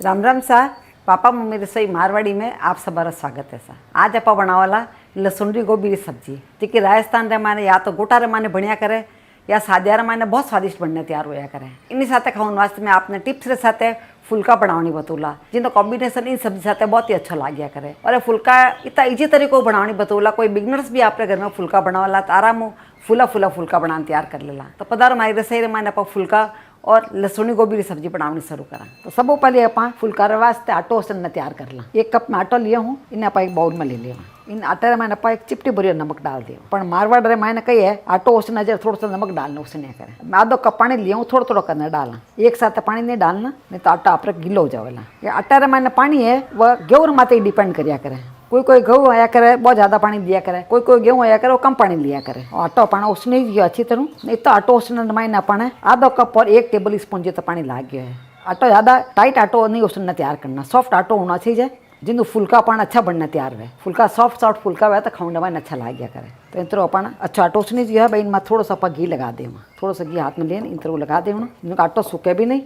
राम राम सा papa mummy रसोई मारवाड़ी में आप सबका स्वागत है सा। आज आप बनावाला लसुन गोभी की सब्जी जेकी राजस्थान रे माने या तो गोटा रे माने बनिया करे या सादिया रे माने बहुत स्वादिष्ट बनने तैयार होया करे। इन्हीं साथे खाने वास्ते मैं आपने टिप्स रे साथे फुलका बनावनी बतौला जिनको कॉम्बिनेशन इन सब्जी साथे बहुत ही अच्छा लागिया करे। और फुलका इतना इजी तरीको बनावनी बतौला कोई बिगनर्स भी आपरे घर में फुलका बनावाला तो आराम फुला फुला फुलका बनाने तैयार कर लेला। तो पधारो हमारी रसोई रे माने आप फुलका और लसुनी गोभी की सब्जी बनानी शुरू करा। तो सब पहले आप फुलका रे वास्ते आटो उसने तैयार कर ला। 1 कप में आटो लिया हूँ, इन्हें आप एक बाउल में ले लिया। इन आटे रे मैंने एक चिपटी भरी नमक डाल दिया। पर मारवाड़ रे मैंने कही है आटो उसने जरा थोड़ा सा नमक डालना उसने करे। मैं आधो कप पानी लिया हूँ, थोड़ा थोड़ा करना डालना, एक साथ पानी नहीं डालना नहीं तो आटा आप गिलो हो जाएगा। ये आटा रे मैंने पानी है वह गेहूं माते डिपेंड करिया करे। कोई कोई गेहूँ आया करे बहुत ज़्यादा पानी दिया करे, कोई कोई गेहूँ आया करे वो कम पानी लिया करे। और आटो पाना उसने ही अच्छी तरह नहीं तो आटो उसने मायने अपने आधो कप और 1 टेबल स्पून जितना पानी लाग गया है। आटो ज़्यादा टाइट आटो नहीं उसने तैयार करना, सॉफ्ट आटो होना चाहिए जिनको फुलका अपन अच्छा बनना तैयार है। फुलका सॉफ्ट फुलका हुआ तो खाने में अच्छा लाग गया करे। तो इन तरह अपन अच्छा आटो उसने जो है भाई इनमें थोड़ा सा घी लगा दे, थोड़ा सा घी हाथ में ले इन तरह लगा दे। इनका आटो सूखे भी नहीं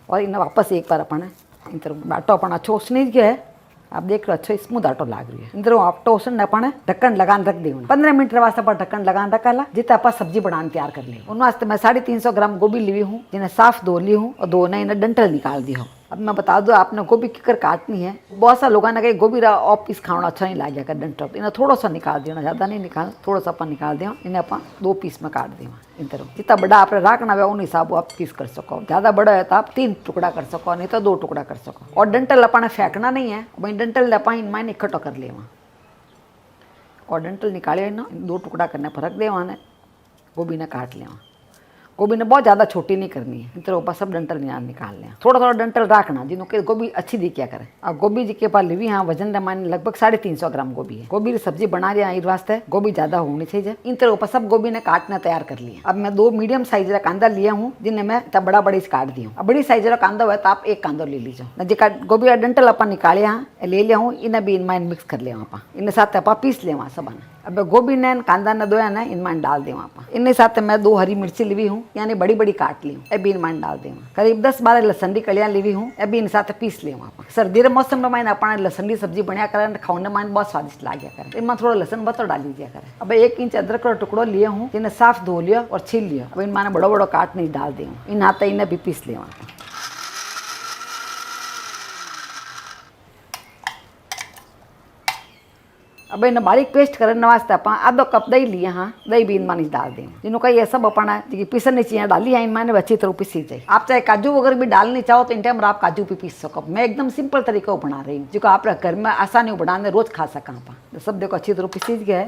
और इन्हें वापस एक बार अपन इन तरह आटो अपन अच्छा उसने जो है आप देख रहे हो अच्छा स्मूथ आटो लाग रही है। इन तरह आटो उसने अपन ढक्कन लगान रख दी। 15 मिनट वास्ते अपन ढक्कन लगान रखा जितना आप सब्जी बनाने तैयार कर ली। उन वास्ते मैं 350 ग्राम गोभी ली हूँ जिन्हें साफ धो ली हूँ और धोना इन्हें डंठल निकाल दी हो। अब मैं बता दूँ आपने गोभी किकर काटनी है। बहुत सा लोगों ने कही गोभी ऑफ पीस खाना अच्छा नहीं लगे डंठल, इन्हें थोड़ा सा निकाल देना, ज़्यादा नहीं निकाल, थोड़ा सा अपन निकाल दें। इन्हें अपन 2 पीस में काट दें। इन तरह जितना बड़ा आप रखना है उन हिसाब आप पीस कर सको। ज़्यादा बड़ा है तो आप 3 टुकड़ा कर सको नहीं तो 2 टुकड़ा कर सको। और डंठल अपन फेंकना नहीं है, वही डंठल अपन इनमें इकट्ठा कर ले और डंठल निकाले ना 2 टुकड़ा करने पर रख दे। वहाँ गोभी ने काट ले। गोभी ने बहुत ज़्यादा छोटी नहीं करनी है। इन तरह ऊपर सब डंठल निकाल लें, थोड़ा थोड़ा डंठल रखना जिन्होंने गोभी अच्छी दिखा करे। अब गोभी जी के पास लिवी हाँ वजन रमाने लगभग 350 ग्राम गोभी है। गोभी की सब्जी बना रही है इस वास्ते गोभी ज़्यादा होनी चाहिए। इन तरह ऊपर सब गोभी ने काटना तैयार कर लिया। अब मैं 2 मीडियम साइज का कांदा लिया हूँ जिन्हें मैं तब बड़ा बड़ी काट दी हूँ। अब बड़ी साइज का कांदा हुआ तो आप 1 कांदा ले लीजिए। जी गोभी का डंठल अपन निकाले यहाँ ले लिया हूँ, इन्हें भी इनमें मिक्स कर लिया वहाँ पर। इन्हें साथ आप पीस ले वहाँ सब। अब गोभी ने कांदा ने धोया ना इनमें डाल दे वहाँ पर। इनके साथ मैं 2 हरी मिर्ची ली हूँ यानी बड़ी बड़ी काट ली हूँ, अभी इनमें डाल दे। करीब 10-12 लहसुन की कलियाँ ली हूँ, अभी इन साथ पीस ले वहाँ पर। सर्दी के मौसम में मैंने अपना लहसुन की सब्जी बनाया करें खाने में बहुत स्वादिष्ट लागे करे। इनमें थोड़ा लहसुन बतर डाल लीजिए करे। अब 1 इंच अदरक का टुकड़ो लिए हूँ जिन्हें साफ धो लिया और छील लिया। अब इनमें बड़ो बड़ो काट नहीं डाल दे। इन हाथ इन्हें भी पीस ले वहाँ पर। अब इन्हें बारीक पेस्ट करने वास्ते अपन आधो कप दही लिया। हाँ दही भी इनमें डाल दें जिन्हों का ये सब अपना पीसने चाहिए डाली है इनमें अच्छी तरह पीसी जाए। आप चाहे काजू वगैरह भी डालनी चाहो तो इन टाइम आप काजू भी पीस सको। मैं एकदम सिंपल तरीका बना रही हूँ जो आप घर में आसानी बनाने रोज खा सका। आप सब देखो अच्छी तरह पीसी गया है,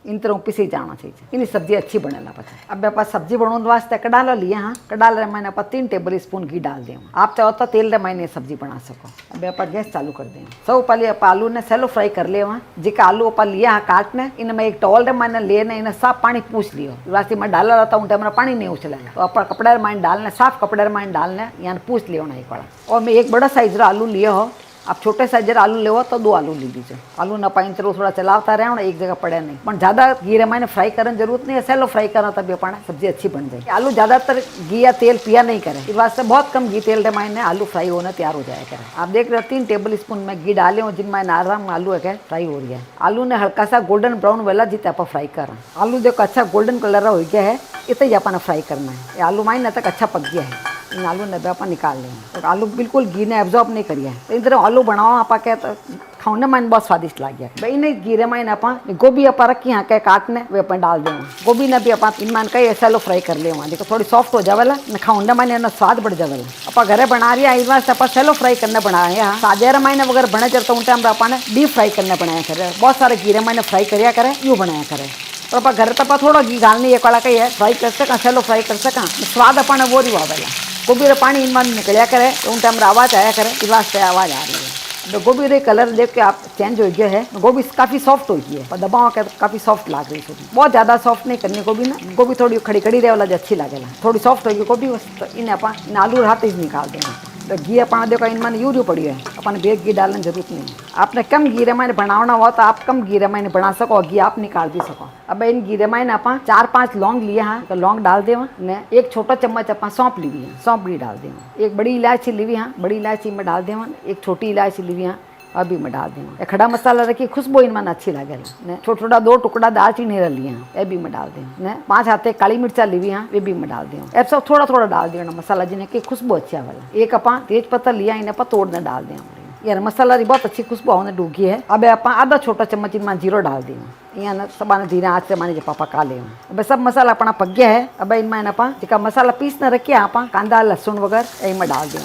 इन तरह पीसी जाना चाहिए। इन सब्जी अच्छी बनेला पता। अब आप सब्जी बनाने वास्ते कडाला लिया। हाँ कडाल मैंने आप 3 टेबल स्पून घी डाल दें। आप चाहो तो तेल रे मैंने सब्जी बना सको। अब आप गैस चालू कर दें। सब पहले आप आलू ने सैलो फ्राई कर ले। वहाँ जिका आलू आप लिया हाँ काटने इनमें एक टॉवल रे मैंने लेने इन्हें साफ पानी पूछ लियो। वास्ते मैं डाला रहता हूँ टाइम पानी नहीं उछलेगा तो आप कपड़े रे मैंने डालने साफ कपड़े रे मैंने डालने यहाँ पूछ लियो ना एक बड़ा। और मैं 1 बड़ा साइज आलू लिया हो, आप छोटे साइज आलू ले तो 2 आलू ले लीजिए। आलू ना पाइन तरह थोड़ा चलाता रहे और एक जगह पड़े नहीं। पर ज़्यादा घी मैंने फ्राई करने जरूरत नहीं है, सैलो फ्राई करना तभी अपना सब्जी अच्छी बन जाएगी। आलू ज़्यादातर घी या तेल पिया नहीं करें, इस वास्ते बहुत कम घी तेल मैंने आलू फ्राई होने तैयार हो जाया करें। आप देख रहे हो 3 टेबल स्पून में घी डाले हूँ जिनमें आराम आलू है फ्राई हो रही है। आलू ने हल्का सा गोल्डन ब्राउन वाला जितना आप फ्राई कर रहे हैं। आलू देखो अच्छा गोल्डन कलर हो गया है, इतना ही अपना फ्राई करना है। आलू माइन तक अच्छा पक गया है। इन आलू ने भी अपन निकाल लेंगे। तो आलू बिल्कुल घी ने एब्जॉर्ब नहीं करिए। तो इन तरह आलू बनाओ आप क्या तो खाने में बहुत स्वादिष्ट लग गया भाई। नहीं घी मैंने आप गोभी आप रखी यहाँ के काटने वे अपन डाल दें। गोभी ने भी आप इनमान कहीं ऐसा लो फ्राई कर ले। वहाँ देखो थोड़ी सॉफ्ट हो जावेला खाने मैंने स्वाद बढ़ जावेला। आप घरे बना रही है इस वास्ते आप सैलो फ्राई करने बनाए हैं। साझेरा मैंने वगैरह बने चलते उन टाइम अपन डीप फ्राई करने बनाया करे। बहुत सारे घी मैंने फ्राई करिया करे यूँ बनाया करे। तो आप घर तक थोड़ा घी डालनी एक वाला कही है फ्राई कर सका सैलो फ्राई कर सका स्वाद अपन वो रही आवेला। गोभी रे पानी इनमें निकलिया करे तो उन टाइम आवाज़ आया करे इस वास्ते आवाज़ आ रही है। तो गोभी रे कलर देख के आप चेंज हो गया है। गोभी काफ़ी सॉफ्ट हो गई है पर दबाव के काफ़ी सॉफ्ट लग रही है। बहुत ज़्यादा सॉफ्ट नहीं करनी गोभी ना, गोभी थोड़ी खड़ी खड़ी रहे वाला जो अच्छी लगेगा। थोड़ी सॉफ्ट होगी गोभी तो इन्हें अपन आलू हाथ ही निकाल देंगे। तो घी अपन देखो इनमें यूरियो पड़ी है अपन बेग घी डालने जरूरत नहीं है। आपने कम गीरे में बनाना हो तो आप कम गीरे में बना सको, घी आप निकाल भी सको। अब इन गीरे में आप 4-5 लौंग लिए हाँ, तो लौंग डाल देव ने। एक छोटा चम्मच आप सौंप ली है, सौंप भी डाल देव। एक बड़ी इलायची ली हाँ, बड़ी इलायची में डाल देव। एक छोटी इलायची ली हाँ, अभी मैं डाल दूँ। खड़ा मसाला रखी, खुशबू इन मन अच्छी लगे। छोटा छोटा 2 टुकड़ा दालचीनी रही हाँ, ये भी मैं डाल दूँ। 5 हाथे काली मिर्चा ली हाँ, वे भी मैं डाल दूँ। अब सब थोड़ा थोड़ा डाल दियो मसाला, जिन्हें की खुशबू अच्छी आवेला। एक अपा तेज पत्ता लिया, इन्हें आप तोड़ने डाल दें यार, मसाला की बहुत अच्छी खुशबू आने डूगी है। अब आप आधा छोटा चम्मच इनमें जीरो डाल दी यहाँ सब धीरे आँच से मानी पापा का ले। अब सब मसाला अपना पक गया है। अब इनमें आप जो मसाला पीस न रखिए आप कांदा लहसुन वगैरह इनमें डाल दें।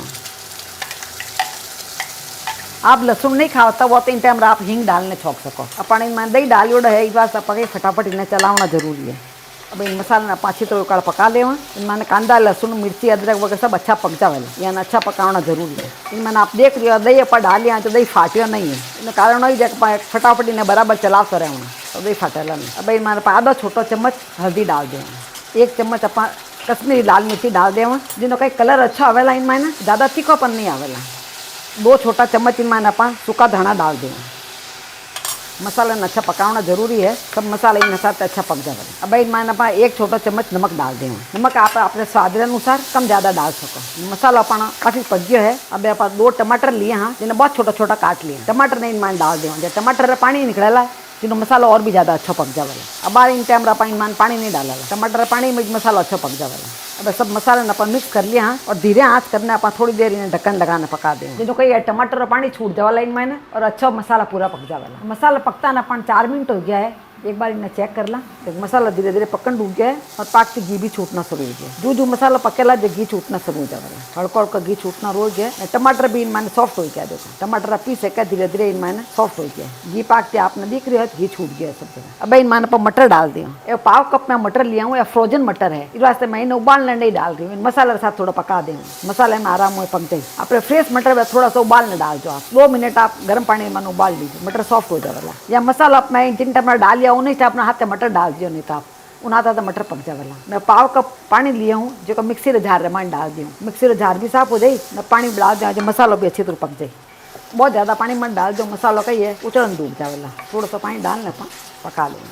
आप लहसुन नहीं खाओ वो तो इन टाइम आप हींग डालने छोक सको। अपन इनमें दही डालियो है, इस बात आप फटाफट इन्हें चलाना जरूरी है। अब इन मसाला अच्छी तरह उकाड़ पका ले। इनमें कांदा लहसुन मिर्ची अदरक वगैरह सब अच्छा पक जावेला, यानी अच्छा पकाना जरूरी है। इनमें आप देख लियो दही आप डालिया तो दही फाटियो नहीं है, इन कारण ही फटाफट इन्हें बराबर चलाते रहे तो दही फाटेला नहीं। अब इनमें आधा छोटा चम्मच हल्दी डाल दें। 1 चम्मच आप कश्मीरी लाल मिर्ची डाल दें, जिन्हों कहीं कलर अच्छा आवेला। इनमें ना ज़्यादा तीखोपन नहीं आवेला। 2 छोटा चम्मच इनमें आप सूखा धाना डाल दें। मसाला अच्छा पकाना जरूरी है, सब मसाला इन साथ अच्छा पक जाए। अब इनमें आप 1 छोटा चम्मच नमक डाल दें। नमक आप अपने स्वाद अनुसार कम ज़्यादा डाल सको। मसाला अपना काफ़ी पक गया है। अब आप 2 टमाटर लिए हाँ, जिन्हें बहुत छोटा छोटा काट लिए। टमाटर ने इनमें डाल दें, जब टमाटर पानी निकलेला जिन्हों मसाला और भी ज़्यादा अच्छा पक जावेला। अब इन टाइम आप इनमें पानी नहीं डाला, टमाटर पानी में मसाला अच्छा पक जावेला। अब सब मसाले अपन मिक्स कर लिया हाँ, और धीरे आँच करने आप थोड़ी देर इन्हें ढक्कन लगाने पका दें। जिन्हों कहीं टमाटर और पानी छूट जावेला इनमें ना, और अच्छा मसाला पूरा पक जावेला। मसाला पकता ना अपन 4 मिनट हो गया है। एक बार इन्हें चेक कर ला, तो मसाला धीरे धीरे पकन डूब गया है और पाक घी भी छूटना शुरू हो गया। जो मसाला पकेला जो घी छूटना शुरू हो जाएगा, हल्का हल्का घी छूटना रोज है। टमाटर भी इनमें सॉफ्ट हो गया, देखो टमाटर पीस है धीरे धीरे इनमें सॉफ्ट हो गया। घी पाकते आपने दिख रही है, घी छूट गया सब जगह। अब इनमें आप मटर डाल दिया। 1 कप में मटर लिया हूँ, या फ्रोजन मटर है, इस वास्ते मैं इन्हें उबालने नहीं डाल रही हूँ। मसाले के साथ थोड़ा पका दें, मसाले में आराम हुए पक जाए। अपने फ्रेश मटर में थोड़ा सा उबालने डाल दो आप। 2 मिनट आप गर्म पानी में उबाल लीजिए, मटर सॉफ्ट हो जाएगा। या मसाला अपना जिन टमाटर डाल लिया उन्हीं से अपना हाथ मटर डाल दियो, नहीं तो आप उन्हें तो मटर पक जावेला। मैं 1 कप पानी लिया हूँ, जो मिक्सी जार में डाल दी हूँ। मिक्सी जार भी साफ हो जाए, मैं पानी डाल दिया जो मसाला भी अच्छी तरह पक जाए। बहुत ज़्यादा पानी मत डाल दो, मसाला का ही है उचड़न डूब जावेला। थोड़ा सा पानी डालने पका लें।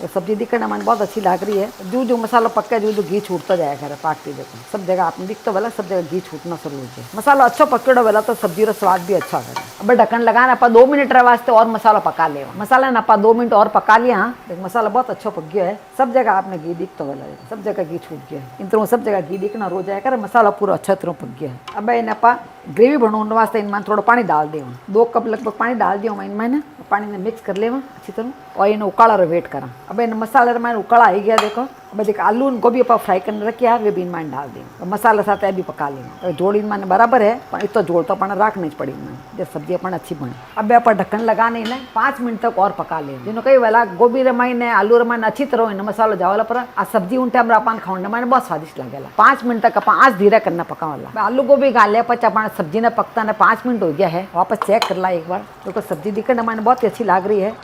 ये सब्जी दिखने में बहुत अच्छी लग रही है। जो मसाला पक्का जो घी छूटता जाएगा घर पाकती। देखो सब जगह आपने दिखता वाला, सब जगह घी छूटना शुरू हो जाए। मसाला अच्छा पकड़ो वाला तो सब्जी का स्वाद भी अच्छा होगा। अब ढक्कन लगाना आप 2 मिनट वास्ते और मसाला पका ले। मसाला ना आप 2 मिनट और पका लिया हाँ, देखो मसाला बहुत अच्छा पक गया है। सब जगह आपने घी दिखता वाला, सब जगह घी छूट गया है। इन तरह सब जगह घी दिखना रो जाएगा, मसाला पूरा अच्छा तरह पक गया है। अब इन्हें आप ग्रेवी बनाने वास्ते इनमें थोड़ा पानी डाल दें। 2 कप लगभग पानी डाल दिया मैं इनमें ना। पानी ने मिक्स कर ले अच्छी तरह, और इन्हें उकाड़ा वेट करा। अब इन मसाले में उकाड़ा आई गया देखो। अब देखो आलू गोभी आप फ्राई करने रखे यार, वे भी इनमें डाल दें। मसाला साथ भी पका लें। जोड़ इनमें बराबर है, पर इतना जोड़ तो अपना रखना ही पड़ी इनमें, जब सब्जी अपन अच्छी बने। अब आप ढक्कन लगाने ना 5 मिनट तक और पका लें। जिन्होंने कई वाला गोभी रमाइन आलू रमाइन अच्छी तरह इन मसाला जावला पर आ सब्जी उन टाइम अपन खाने में बहुत स्वादिष्ट लगेगा। 5 मिनट तक अपन आँच धीरे करना पका वाला। आलू गोभी गाले पर अपन सब्जी ने पकता ने 5 मिनट हो गया है। वापस चेक कर ला एक बार, तो सब्जी दिखने मैंने बहुत ही अच्छी लग रही है।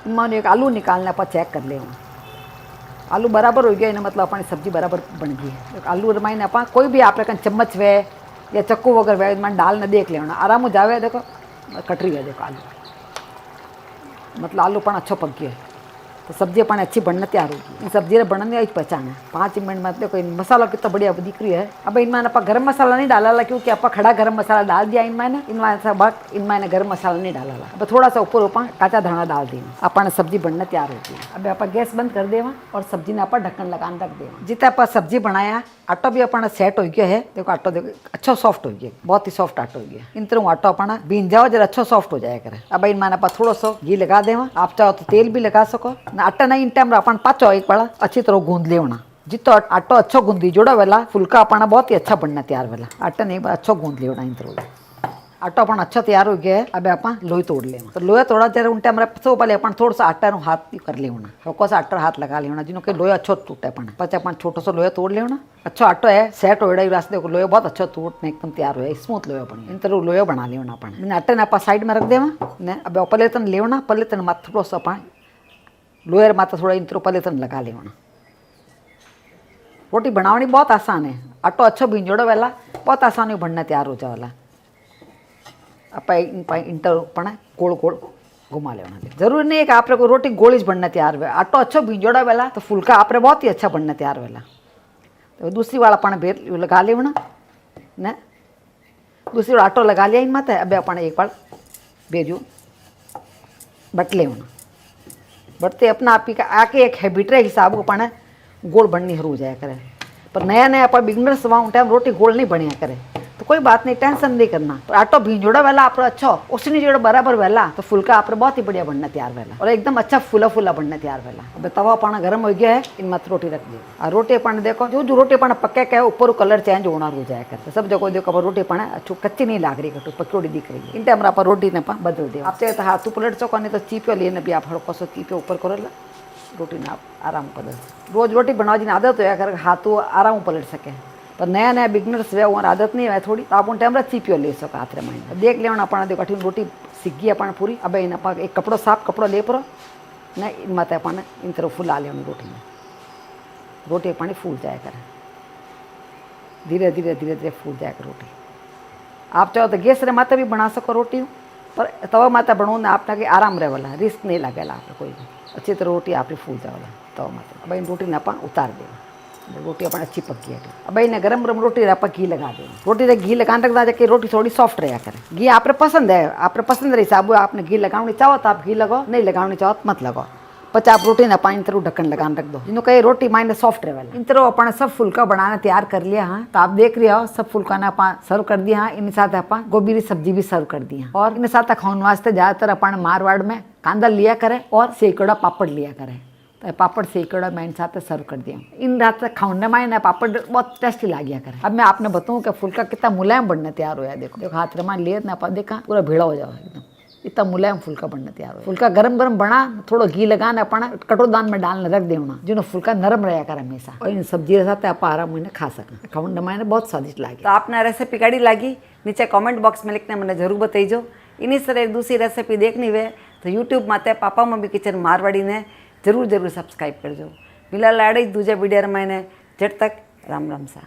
इनमें एक आलू निकालने पर चेक कर ले। आलू बराबर हो गया इन्हें, मतलब अपनी सब्जी बराबर बन गई है। आलू रमाइन आप कोई भी आप चम्मच वे या चक्कू वगैरह वे इनमें डालने देख लेना, आराम हो जावे। देखो कटरी है देखो आलू, मतलब आलू पण अच्छा पक गया है, तो सब्जी अपन अच्छी बनने तैयार होगी। इन सब्जी बनने की पहचान है। 5 मिनट में देखो मसाला कितना बढ़िया दिख रही है। अब इनमें आप गरम मसाला नहीं डाला, क्योंकि आप खड़ा गरम मसाला डाल दिया इनमें ना। इनमें गरम मसाला नहीं डाला। अब थोड़ा सा ऊपर ऊपर काचा धाना डाल देना, अपन सब्जी बनने तैयार होगी। अब आप गैस बंद कर देवा और सब्जी ने आप ढक्कन लगाने रख देवा। जितना आप सब्जी बनाया आटो भी अपना सेट हो गया है। देखो आटो देखो अच्छा सॉफ्ट हो गया, बहुत ही सॉफ्ट आटो हो गया। इन तरह आटो अपना बीन जाओ जरा अच्छा सॉफ्ट हो जाए करे। अब इनमें आप थोड़ा सा घी लगा देवा, आप चाहो तो तेल भी लगा सको। आटा नहीं इन टाइम अपन पाचो एक बड़ा अच्छी तरह गूंद लेना। जितो आटो अच्छो गूंदी जोड़ा वाला फुलका अपना बहुत ही अच्छा बनना तैयार वाला। आटा नहीं अच्छा गूंद लेना इन तरह। आटा अपन अच्छा तैयार हो गया है। अब अपन लोई तोड़ लेना। तो लोया तोड़ा जरा उन टाइम सब पहले अपन थोड़ा सा आटा हाथ कर लेना, हल्का सा आटा हाथ लगा लेना, जिन्हों के लोया अच्छा टूटे अपन पचे अपन छोटा सा लोया तोड़ लेना। अच्छा आटो है सेट हो रास्ते को लोया बहुत अच्छा टूट में एकदम तैयार हो स्मूथ लोया बनी। इन तरह लोया बना लेना अपन। आटे ने आप साइड में रख देवा। अब पहले तन लेना, पहले तन मत थोड़ा सा अपन लोयर माता थोड़ा इन तरह पहले तन लगा लेना। रोटी बनावनी बहुत आसान है। आटो अच्छा भिंजोड़ो वाला बहुत आसान है, बनना तैयार हो जाएगा। आप इंटर पण गोल गोल घुमा लेना। जरूरी नहीं है कि आपने को रोटी गोली ज बनना तैयार हुआ। आटो अच्छो भिंजोड़ा वेला तो फुलका आपने बहुत ही अच्छा बनना तैयार वेला। तो दूसरी वाला अपन बेर लगा लेना ने, दूसरी वाला आटो लगा लिया इन मत है। अब अपन एक बार बेजू बट ले होना बटते अपना आप ही का आके एक हैबिट रहे हिसाब को अपन गोल बननी हरू जाया करे। पर नया नया अपन बिगनर्स वहाँ टाइम रोटी गोल नहीं बनिया करे तो कोई बात नहीं, टेंशन नहीं करना। पर आटो भिंजोड़ा वाला आप अच्छा उसने जोड़ा बराबर वाला तो फुलका आप बहुत ही बढ़िया बनना तैयार वाला और एकदम अच्छा फूला फूला बनना तैयार वाला। अब तवा पाना गर्म हो गया है, इन मत रोटी रख दिए और रोटी पानी देखो जो जो रोटी पाना पक्के का है ऊपर कलर चेंज होना हो जाए करते सब जगह देखो रोटी पाना अच्छी कच्ची नहीं लाग रही कटू पकौड़ी दिख रही है। इन टाइम आप रोटी ने बदल दे। आप चाहे तो हाथ पलट सको नहीं तो चीपियो लेने भी आप हड़को सो चीपियो ऊपर करो रोटी ने आप आराम पलट। रोज रोटी बनाओ जी आदत हो कर हाथों आराम पलट सके। पर नया नया बिगनर्स वे और आदत नहीं है थोड़ी तो आप टाइम चीपियो ले सको हाथ में देख ले अपना देखो कठिन रोटी सीख गई अपन पूरी। अब इन एक कपड़ो साफ कपड़ो ले परो न इन मत अपन इन तरह फुला ले रोटी में। रोटी पानी फूल जाए कर धीरे धीरे धीरे धीरे फूल जाए कर रोटी। आप चाहो तो गैस रे माता भी बना सको रोटी पर तवा माता बनाओ ना आपने कि आराम रहे वाला रिस्क नहीं लगेगा आप कोई भी अच्छी तरह रोटी आपकी फूल जाएगा तवा माता। अब इन रोटी ने अपन उतार देगा रोटी अपन अच्छी पक गई है। अब इन्हें गरम गरम रोटी आप घी लगा देना। रोटी से घी लगाने रख जाके रोटी थोड़ी सॉफ्ट रहा करे। घी आपने पसंद है आपने पसंद हिसाब से आपने घी लगानी चाहो तो आप घी लगाओ, नहीं लगानी चाहो तो मत लगाओ। पच आप रोटी ना पानी तरह ढक्कन लगाने रख दो जिन्हों कहीं रोटी माइंड सॉफ्ट रहे वाला। इन तरह अपन सब फुलका बनाना तैयार कर लिया। हाँ तो आप देख रहे हो सब फुलका ने अपन सर्व कर दिया। हाँ इन साथ अपन गोभी की सब्जी भी सर्व कर दी और इन साथ खाने वास्ते ज्यादातर अपन मारवाड़ में कांदा लिया करे और सेकड़ा पापड़ लिया करे तो पापड़ सेकड़ा मैं इन साथ सर्व कर दिया। इन रात खाने में ना पापड़ बहुत टेस्टी लागिया करे। अब मैं आपने बताऊँ कि फुलका कितना मुलायम बनने तैयार होया। देखो देखो हाथ रमा ले ना देखा पूरा भेड़ा हो जाओ एकदम इतना मुलायम फुलका बनने तैयार हो। फुलका गरम गरम बना थोड़ा घी लगाना अपना कटोरदान में डालने रख देना जिन्होंने फुलका नरम रहा कर हमेशा और इन सब्जी के साथ आप आराम में खा सकें। खाने में बहुत स्वादिष्ट लगे। तो आपने रेसिपी कड़ी लगी नीचे कमेंट बॉक्स में लिखने मैंने जरूर बताइजो। इन्हीं तरह एक दूसरी रेसिपी देखनी हुए तो यूट्यूब माते पापा मम्मी किचन मारवाड़ी ने जरूर जरूर सब्सक्राइब करजो। मिला लाड़ी दूजे वीडियो मैंने जट तक राम राम सा।